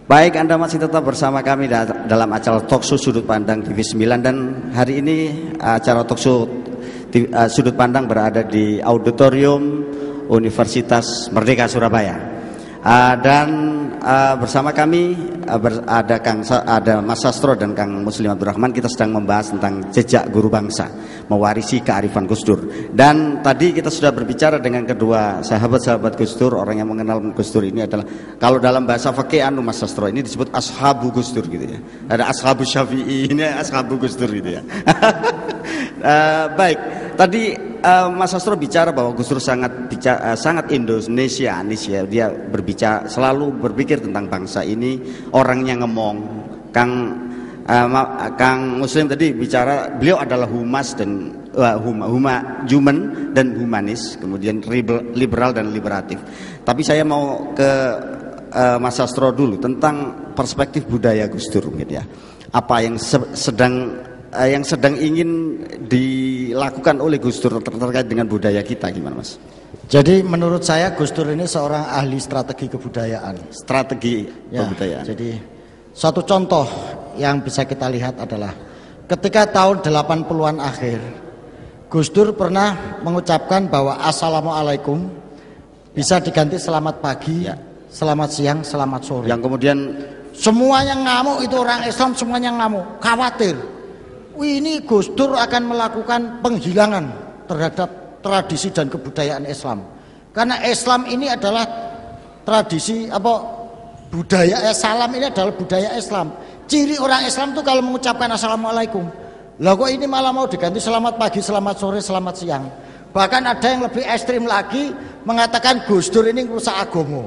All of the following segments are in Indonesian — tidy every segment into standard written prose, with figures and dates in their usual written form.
Baik, Anda masih tetap bersama kami dalam acara Talkshow Sudut Pandang TV9, dan hari ini acara Talkshow Sudut Pandang berada di Auditorium Universitas Merdeka Surabaya. Dan bersama kami ada Mas Sastro dan Kang Muslim Abdurrahman. Kita sedang membahas tentang jejak guru bangsa, mewarisi kearifan Gus Dur. Dan tadi kita sudah berbicara dengan kedua sahabat-sahabat Gus Dur. Orang yang mengenal Gus Dur ini adalah, kalau dalam bahasa fikih Mas Sastro, ini disebut ashabu Gus Dur gitu ya. Ada ashabu Syafi'i, ini ashabu Gus Dur gitu ya. Baik, tadi Mas Sastro bicara bahwa Gus Dur sangat Indonesianis ya. Dia selalu berpikir tentang bangsa ini, orangnya ngemong. Kang Muslim tadi bicara beliau adalah humas dan human dan humanis, kemudian liberal dan liberatif. Tapi saya mau ke Mas Sastro dulu tentang perspektif budaya Gus Dur gitu ya. Apa yang sedang ingin dilakukan oleh Gus Dur terkait dengan budaya kita, gimana Mas? Jadi menurut saya Gus Dur ini seorang ahli strategi kebudayaan. Strategi kebudayaan. Jadi suatu contoh yang bisa kita lihat adalah ketika tahun 80-an akhir, Gus Dur pernah mengucapkan bahwa Assalamualaikum bisa diganti selamat pagi, selamat siang, selamat sore. Yang kemudian semuanya ngamuk, itu orang Islam semuanya ngamuk, khawatir. Ini Gus Dur akan melakukan penghilangan terhadap tradisi dan kebudayaan Islam. Karena Islam ini adalah tradisi budaya salam ini adalah budaya Islam. Ciri orang Islam itu kalau mengucapkan Assalamualaikum. Lah kok ini malah mau diganti selamat pagi, selamat sore, selamat siang. Bahkan ada yang lebih ekstrim lagi mengatakan Gus Dur ini rusak agama.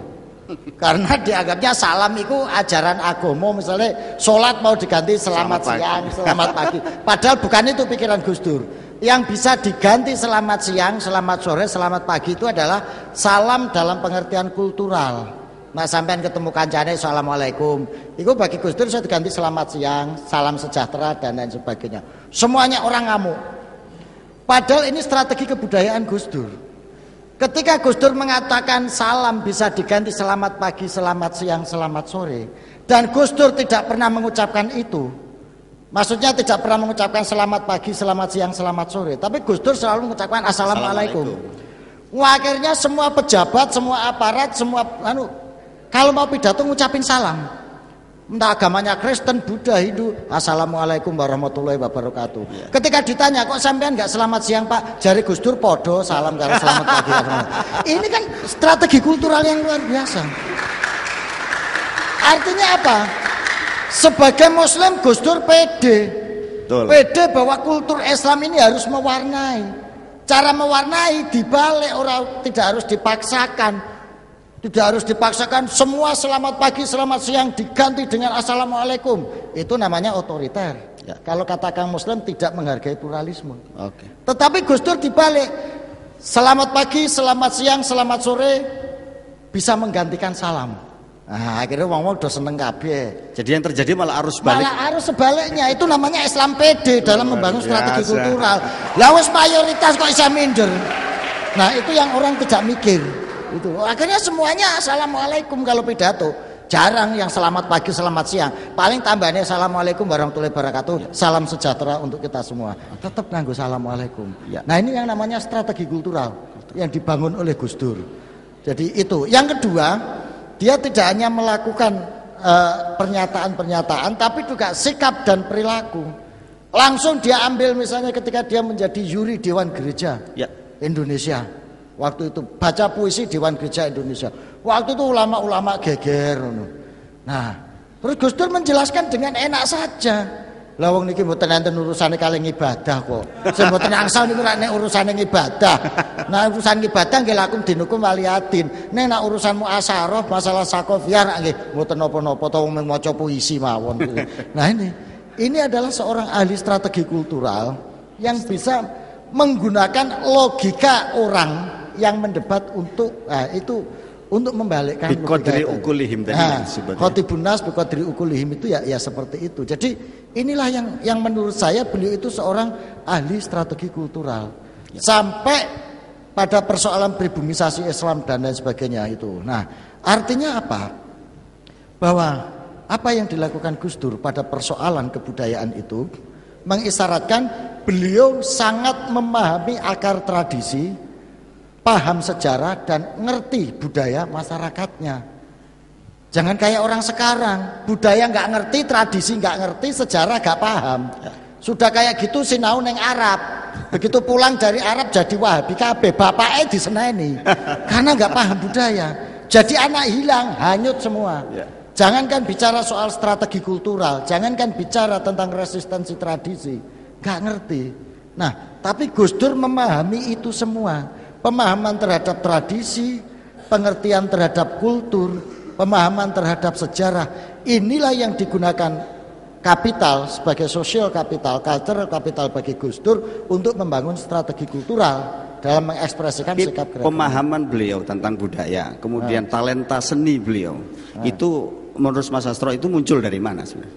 Karena dianggapnya salam itu ajaran agama, misalnya sholat mau diganti selamat siang, selamat pagi. Padahal bukan itu pikiran Gus Dur. Yang bisa diganti selamat siang, selamat sore, selamat pagi itu adalah salam dalam pengertian kultural. Nah, sampean ketemu kancane Assalamualaikum, itu bagi Gus Dur saya diganti selamat siang, salam sejahtera dan lain sebagainya. Semuanya orang ngamuk. Padahal ini strategi kebudayaan Gus Dur. Ketika Gus Dur mengatakan salam bisa diganti selamat pagi, selamat siang, selamat sore, dan Gus Dur tidak pernah mengucapkan itu, maksudnya tidak pernah mengucapkan selamat pagi, selamat siang, selamat sore, tapi Gus Dur selalu mengucapkan Assalamualaikum. Akhirnya semua pejabat, semua aparat, semua kalau mau pidato ngucapin salam. Entah agamanya Kristen, Buddha, Hindu, Assalamualaikum warahmatullahi wabarakatuh. Ketika ditanya kok sampean nggak selamat siang Pak, jari Gus Dur podo salam karena selamat pagi. Ini kan strategi kultural yang luar biasa. Artinya apa? Sebagai Muslim Gus Dur pede bahwa kultur Islam ini harus mewarnai. Cara mewarnai dibalik, orang tidak harus dipaksakan. Tidak harus dipaksakan semua selamat pagi, selamat siang diganti dengan Assalamualaikum. Itu namanya otoriter. Ya. Kalau kata Kang Muslim tidak menghargai pluralisme. Oke. Tetapi Gus Dur dibalik, selamat pagi, selamat siang, selamat sore bisa menggantikan salam. Nah, akhirnya wong-wong udah seneng kabeh. Jadi yang terjadi malah arus balik. Malah arus sebaliknya. Itu namanya Islam pede dalam membangun strategi kultural. Lah wis mayoritas kok bisa minder. Nah, itu yang orang tidak mikir. Itu akhirnya semuanya Assalamualaikum kalau pidato. Jarang yang selamat pagi, selamat siang. Paling tambahnya Assalamualaikum warahmatullahi wabarakatuh. Salam sejahtera untuk kita semua. Tetap nganggo Assalamualaikum. Ya. Nah, ini yang namanya strategi kultural yang dibangun oleh Gus Dur. Jadi itu. Yang kedua, dia tidak hanya melakukan pernyataan-pernyataan, tapi juga sikap dan perilaku. Langsung dia ambil misalnya ketika dia menjadi juri Dewan Gereja Indonesia. Waktu itu baca puisi Dewan Gereja Indonesia. Waktu itu ulama-ulama geger. Nah, terus Gus Dur menjelaskan dengan enak saja. Lah wong niki mboten enten urusane kalih ibadah kok. Sing mboten angsal niku nek urusane ibadah. Nah, urusan ibadah nggih lakum dinukum waliyadin. Nek nak urusan muasyarah masalah sakofiyah nggih mboten napa-napa to wong maca puisi mawon. Nah, ini adalah seorang ahli strategi kultural yang bisa menggunakan logika orang yang mendebat untuk itu untuk membalikkan biqadri ukulihim tadi disebutnya. Khotibun nas biqadri ukulihim itu ya seperti itu. Jadi inilah yang menurut saya beliau itu seorang ahli strategi kultural. Ya. Sampai pada persoalan pribumisasi Islam dan lain sebagainya itu. Nah, artinya apa? Bahwa apa yang dilakukan Gus Dur pada persoalan kebudayaan itu mengisyaratkan beliau sangat memahami akar tradisi, paham sejarah dan ngerti budaya masyarakatnya. Jangan kayak orang sekarang, budaya nggak ngerti, tradisi nggak ngerti, sejarah nggak paham. Sudah kayak gitu sinau neng Arab. Begitu pulang dari Arab jadi Wahabi kabeh, bapaknya diseneni karena nggak paham budaya. Jadi anak hilang, hanyut semua. Jangankan bicara soal strategi kultural, jangankan bicara tentang resistensi tradisi, nggak ngerti. Nah, tapi Gus Dur memahami itu semua. Pemahaman terhadap tradisi, pengertian terhadap kultur, pemahaman terhadap sejarah. Inilah yang digunakan kapital sebagai social capital, cultural capital bagi Gus Dur untuk membangun strategi kultural dalam mengekspresikan sikap gerakan. Pemahaman beliau tentang budaya, kemudian talenta seni beliau, itu menurut Mas Sastro itu muncul dari mana sebenarnya?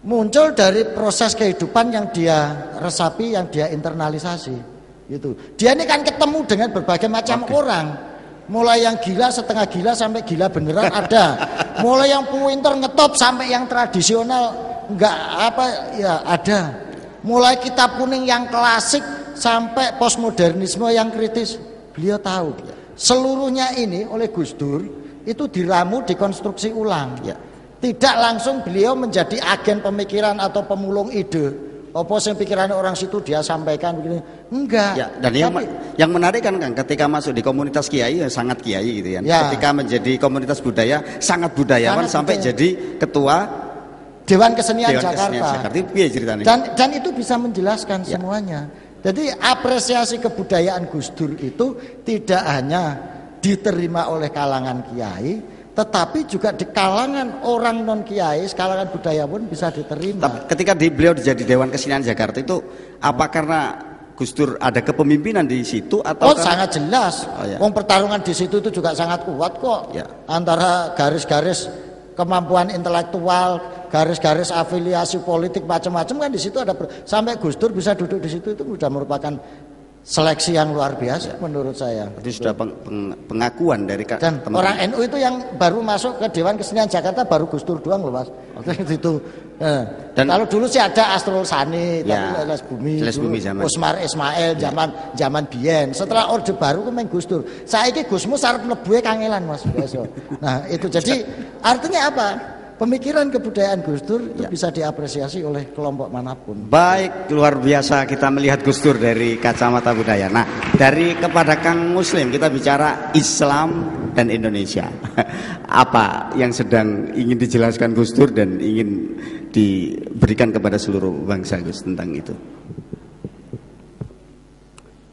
Muncul dari proses kehidupan yang dia resapi, yang dia internalisasi. Gitu. Dia ini kan ketemu dengan berbagai macam orang. Mulai yang gila, setengah gila sampai gila beneran ada. Mulai yang pinter ngetop sampai yang tradisional enggak apa ya ada. Mulai kitab kuning yang klasik sampai postmodernisme yang kritis. Beliau tahu. Seluruhnya ini oleh Gus Dur itu diramu, dikonstruksi ulang. Tidak langsung beliau menjadi agen pemikiran atau pemulung ide. Apa sing pikiran orang situ dia sampaikan begini. Enggak. Ya, dan yang menarik kan ketika masuk di komunitas kiai ya sangat kiai gitu ya. Ketika menjadi komunitas budaya sangat budayawan sampai jadi ketua Dewan Kesenian Jakarta. Itu piye ceritanya? Dan itu bisa menjelaskan semuanya. Jadi apresiasi kebudayaan Gus Dur itu tidak hanya diterima oleh kalangan kiai, tetapi juga di kalangan orang non kiai, kalangan budaya pun bisa diterima. Tapi ketika beliau jadi Dewan Kesenian Jakarta itu apa karena Gus Dur ada kepemimpinan di situ atau sangat jelas. Pertarungan di situ itu juga sangat kuat kok. Antara garis-garis kemampuan intelektual, garis-garis afiliasi politik macam-macam kan di situ ada sampai Gus Dur bisa duduk di situ itu sudah merupakan seleksi yang luar biasa menurut saya. Itu sudah pengakuan dari dan teman-teman. Orang NU itu yang baru masuk ke Dewan Kesenian Jakarta baru Gus Dur doang loh Mas. Itu. Dan kalau dulu sih ada Asrul Sani, Les Bumi zaman. Usmar Ismail zaman biyen. Setelah Orde Baru kemeng Gus Dur. Saiki Gusmus arep mlebu kangelan Mas besok. Nah, itu jadi artinya apa? Pemikiran kebudayaan Gus Dur itu bisa diapresiasi oleh kelompok manapun. Baik, luar biasa kita melihat Gus Dur dari kacamata budaya. Nah, dari kepada Kang Muslim kita bicara Islam dan Indonesia. Apa yang sedang ingin dijelaskan Gus Dur dan ingin diberikan kepada seluruh bangsa Gus tentang itu?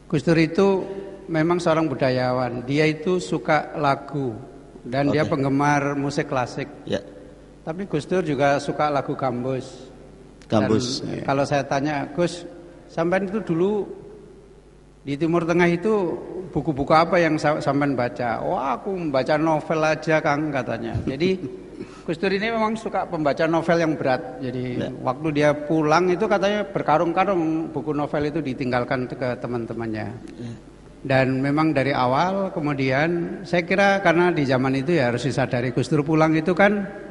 Gus Dur itu memang seorang budayawan. Dia itu suka lagu dan dia penggemar musik klasik. Tapi Gus Dur juga suka lagu gambus. Kalau saya tanya, Gus, sampean itu dulu di Timur Tengah itu buku-buku apa yang sampean baca? Wah, aku membaca novel aja, Kang, katanya. Jadi Gus Dur ini memang suka pembaca novel yang berat. Jadi waktu dia pulang itu katanya berkarung-karung buku novel itu ditinggalkan ke teman-temannya. Dan memang dari awal kemudian saya kira karena di zaman itu ya harus disadari Gus Dur pulang itu kan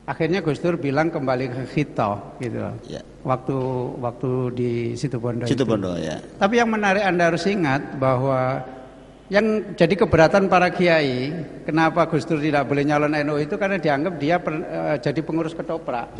akhirnya Gus Dur bilang kembali ke Khito gitu. Waktu di Situbondo. Tapi yang menarik Anda harus ingat bahwa yang jadi keberatan para kiai, kenapa Gus Dur tidak boleh nyalon NU itu karena dianggap dia jadi pengurus ketoprak.